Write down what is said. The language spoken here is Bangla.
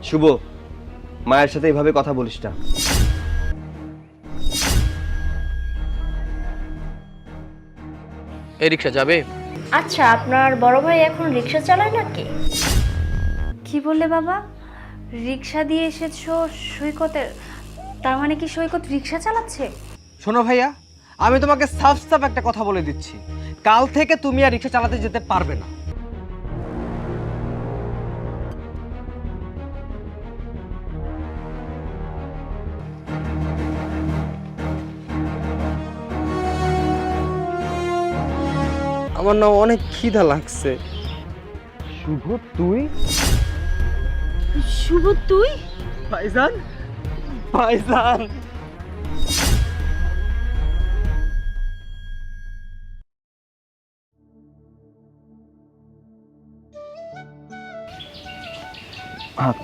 শুভ, মায়ের সাথে এভাবে কথা বলিস না। এই রিক্সা যাবে? আচ্ছা, আপনার বড় ভাই এখন রিক্সা চালায় নাকি? কি বললে বাবা? রিক্সা দিয়ে এসেছো সৈকতের, তার মানে কি সৈকত রিক্সা চালাচ্ছে? শোনো ভাইয়া, আমি তোমাকে সাফ সাফ একটা কথা বলে দিচ্ছি, কাল থেকে তুমি আর রিক্সা চালাতে যেতে পারবে না। আমার না অনেক খিদা লাগছে। শুভ, তুই? শুভ তুই? ভাইজান, ভাইজান।